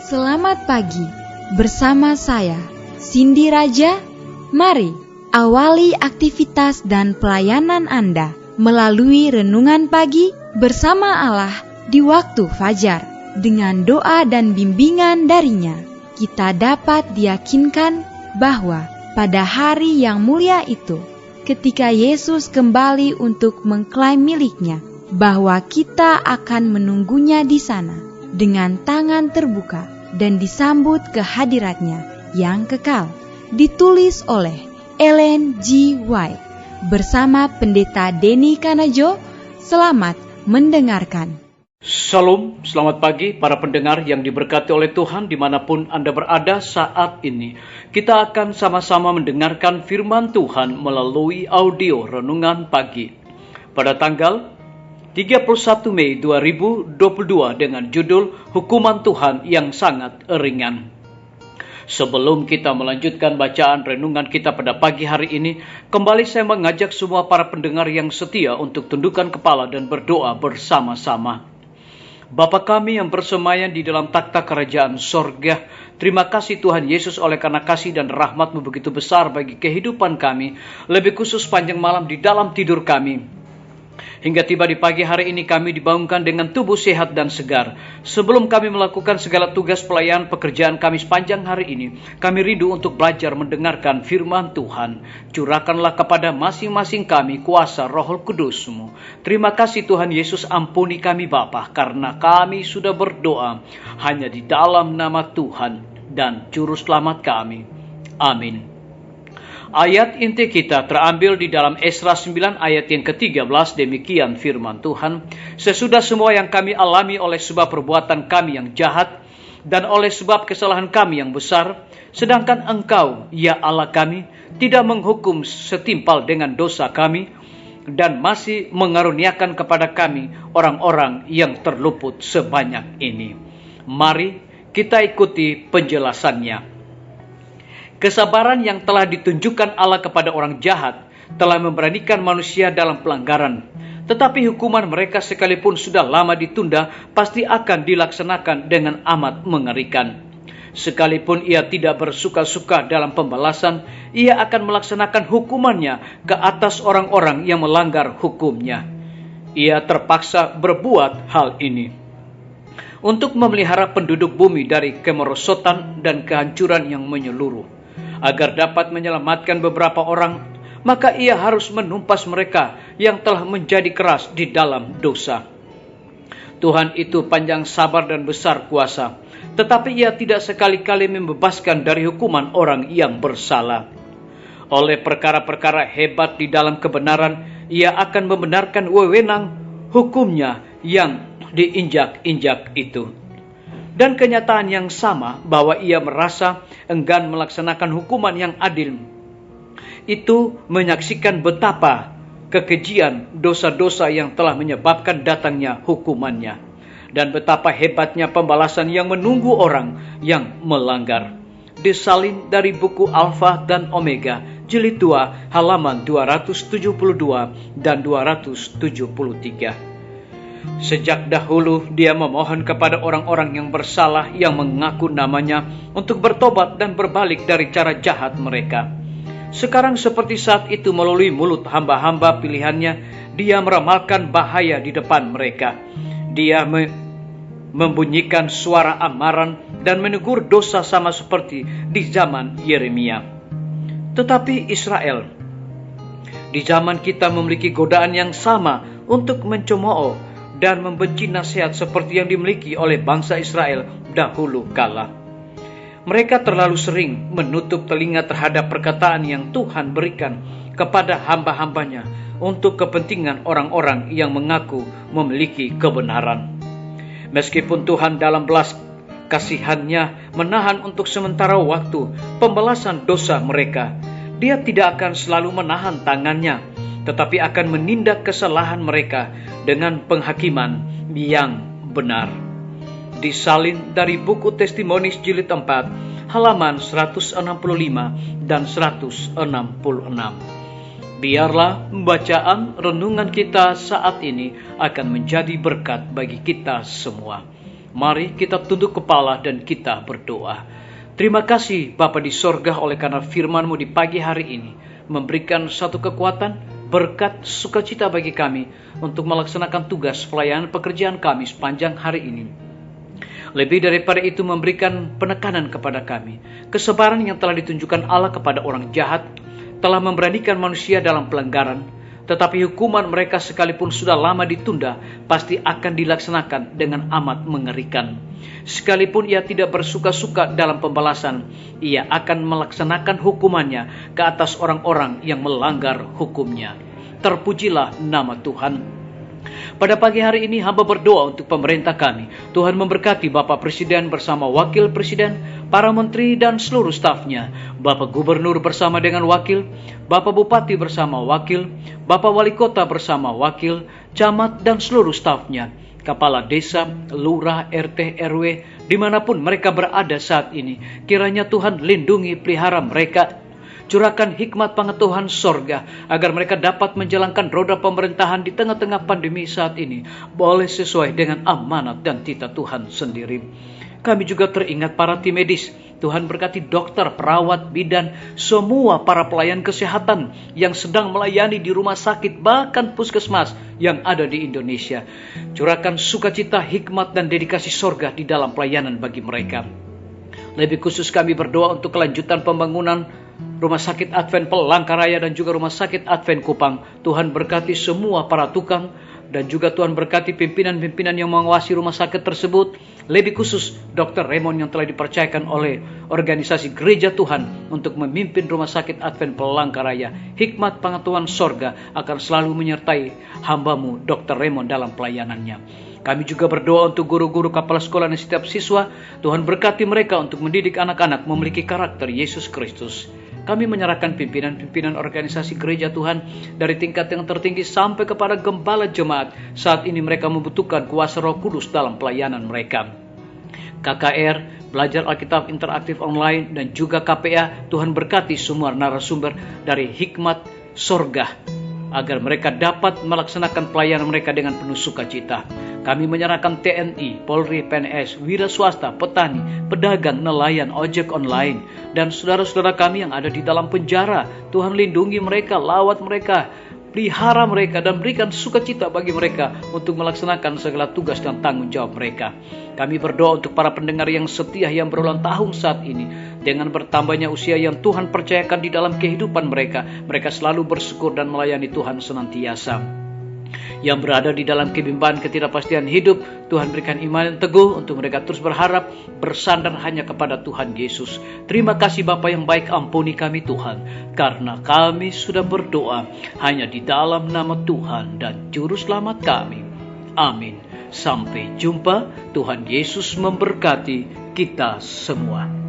Selamat pagi, bersama saya, Cindy Raja. Mari awali aktivitas dan pelayanan Anda melalui renungan pagi bersama Allah di waktu fajar. Dengan doa dan bimbingan darinya, kita dapat diyakinkan bahwa pada hari yang mulia itu, ketika Yesus kembali untuk mengklaim miliknya, bahwa kita akan menunggunya di sana dengan tangan terbuka dan disambut ke hadiratnya yang kekal. Ditulis oleh Ellen G. White bersama Pendeta Denny Kanajo. Selamat mendengarkan. Shalom, selamat pagi para pendengar yang diberkati oleh Tuhan dimanapun Anda berada saat ini. Kita akan sama-sama mendengarkan firman Tuhan melalui audio renungan pagi pada tanggal 31 Mei 2022 dengan judul Hukuman Tuhan yang Sangat Ringan. Sebelum kita melanjutkan bacaan renungan kita pada pagi hari ini, kembali saya mengajak semua para pendengar yang setia untuk tundukkan kepala dan berdoa bersama-sama. Bapa kami yang bersemayam di dalam takhta kerajaan sorga, terima kasih Tuhan Yesus oleh karena kasih dan rahmat-Mu begitu besar bagi kehidupan kami, lebih khusus panjang malam di dalam tidur kami. Hingga tiba di pagi hari ini kami dibangunkan dengan tubuh sehat dan segar. Sebelum kami melakukan segala tugas pelayanan pekerjaan kami sepanjang hari ini, kami rindu untuk belajar mendengarkan firman Tuhan. Curahkanlah kepada masing-masing kami kuasa Roh Kudus-Mu. Terima kasih Tuhan Yesus, ampuni kami Bapa, karena kami sudah berdoa hanya di dalam nama Tuhan dan Juru Selamat kami. Amin. Ayat inti kita terambil di dalam Esra 9 ayat yang ke-13, demikian firman Tuhan. Sesudah semua yang kami alami oleh sebab perbuatan kami yang jahat, dan oleh sebab kesalahan kami yang besar, sedangkan Engkau, ya Allah kami, tidak menghukum setimpal dengan dosa kami, dan masih mengaruniakan kepada kami orang-orang yang terluput sebanyak ini. Mari kita ikuti penjelasannya. Kesabaran yang telah ditunjukkan Allah kepada orang jahat telah memberanikan manusia dalam pelanggaran. Tetapi hukuman mereka sekalipun sudah lama ditunda, pasti akan dilaksanakan dengan amat mengerikan. Sekalipun ia tidak bersuka-suka dalam pembalasan, ia akan melaksanakan hukumannya ke atas orang-orang yang melanggar hukumnya. Ia terpaksa berbuat hal ini untuk memelihara penduduk bumi dari kemerosotan dan kehancuran yang menyeluruh. Agar dapat menyelamatkan beberapa orang, maka ia harus menumpas mereka yang telah menjadi keras di dalam dosa. Tuhan itu panjang sabar dan besar kuasa, tetapi ia tidak sekali-kali membebaskan dari hukuman orang yang bersalah. Oleh perkara-perkara hebat di dalam kebenaran, ia akan membenarkan wewenang hukumnya yang diinjak-injak itu. Dan kenyataan yang sama bahwa ia merasa enggan melaksanakan hukuman yang adil, itu menyaksikan betapa kekejian dosa-dosa yang telah menyebabkan datangnya hukumannya, dan betapa hebatnya pembalasan yang menunggu orang yang melanggar. Disalin dari buku Alfa dan Omega, jilid 2, halaman 272 dan 273. Sejak dahulu dia memohon kepada orang-orang yang bersalah yang mengaku namanya untuk bertobat dan berbalik dari cara jahat mereka. Sekarang seperti saat itu melalui mulut hamba-hamba pilihannya, dia meramalkan bahaya di depan mereka. Dia membunyikan suara amaran dan menegur dosa sama seperti di zaman Yeremia. Tetapi Israel, di zaman kita memiliki godaan yang sama untuk mencemooh dan membenci nasihat seperti yang dimiliki oleh bangsa Israel dahulu kala. Mereka terlalu sering menutup telinga terhadap perkataan yang Tuhan berikan kepada hamba-hambanya untuk kepentingan orang-orang yang mengaku memiliki kebenaran. Meskipun Tuhan dalam belas kasihannya menahan untuk sementara waktu pembalasan dosa mereka, Dia tidak akan selalu menahan tangannya, tetapi akan menindak kesalahan mereka dengan penghakiman yang benar. Disalin dari buku Testimonis jilid 4, halaman 165 dan 166. Biarlah bacaan renungan kita saat ini akan menjadi berkat bagi kita semua. Mari kita tunduk kepala dan kita berdoa. Terima kasih Bapa di sorga oleh karena firman-Mu di pagi hari ini memberikan satu kekuatan, berkat, sukacita bagi kami untuk melaksanakan tugas pelayanan pekerjaan kami sepanjang hari ini. Lebih daripada itu memberikan penekanan kepada kami. Kesabaran yang telah ditunjukkan Allah kepada orang jahat telah memberanikan manusia dalam pelanggaran, tetapi hukuman mereka sekalipun sudah lama ditunda, pasti akan dilaksanakan dengan amat mengerikan. Sekalipun ia tidak bersuka-suka dalam pembalasan, ia akan melaksanakan hukumannya ke atas orang-orang yang melanggar hukumnya. Terpujilah nama Tuhan. Pada pagi hari ini hamba berdoa untuk pemerintah kami. Tuhan memberkati Bapak Presiden bersama Wakil Presiden, para menteri dan seluruh stafnya, Bapak Gubernur bersama dengan wakil, Bapak Bupati bersama wakil, Bapak Wali Kota bersama wakil, camat dan seluruh stafnya, kepala desa, lurah, RT, RW, dimanapun mereka berada saat ini. Kiranya Tuhan lindungi, pelihara mereka. Curahkan hikmat pengetahuan sorga agar mereka dapat menjalankan roda pemerintahan di tengah-tengah pandemi saat ini boleh sesuai dengan amanat dan titah Tuhan sendiri. Kami juga teringat para tim medis. Tuhan berkati dokter, perawat, bidan, semua para pelayan kesehatan yang sedang melayani di rumah sakit, bahkan puskesmas yang ada di Indonesia. Curahkan sukacita, hikmat, dan dedikasi sorga di dalam pelayanan bagi mereka. Lebih khusus kami berdoa untuk kelanjutan pembangunan Rumah Sakit Advent Palangkaraya dan juga Rumah Sakit Advent Kupang. Tuhan berkati semua para tukang dan juga Tuhan berkati pimpinan-pimpinan yang mengawasi rumah sakit tersebut. Lebih khusus Dr. Raymond yang telah dipercayakan oleh organisasi Gereja Tuhan untuk memimpin Rumah Sakit Advent Palangkaraya. Hikmat pengetahuan sorga akan selalu menyertai hamba-Mu Dr. Raymond dalam pelayanannya. Kami juga berdoa untuk guru-guru, kepala sekolah dan setiap siswa. Tuhan berkati mereka untuk mendidik anak-anak memiliki karakter Yesus Kristus. Kami menyerahkan pimpinan-pimpinan organisasi gereja Tuhan dari tingkat yang tertinggi sampai kepada gembala jemaat. Saat ini mereka membutuhkan kuasa Roh Kudus dalam pelayanan mereka. KKR, Belajar Alkitab Interaktif Online, dan juga KPA, Tuhan berkati semua narasumber dari hikmat sorga agar mereka dapat melaksanakan pelayanan mereka dengan penuh sukacita. Kami menyerahkan TNI, Polri, PNS, wira swasta, petani, pedagang, nelayan, ojek online, dan saudara-saudara kami yang ada di dalam penjara. Tuhan lindungi mereka, lawat mereka, pelihara mereka, dan berikan sukacita bagi mereka untuk melaksanakan segala tugas dan tanggung jawab mereka. Kami berdoa untuk para pendengar yang setia yang berulang tahun saat ini. Dengan bertambahnya usia yang Tuhan percayakan di dalam kehidupan mereka, mereka selalu bersyukur dan melayani Tuhan senantiasa. Yang berada di dalam kebimbangan ketidakpastian hidup, Tuhan berikan iman yang teguh untuk mereka terus berharap, bersandar hanya kepada Tuhan Yesus. Terima kasih Bapa yang baik, ampuni kami Tuhan, karena kami sudah berdoa hanya di dalam nama Tuhan dan Juru Selamat kami. Amin. Sampai jumpa. Tuhan Yesus memberkati kita semua.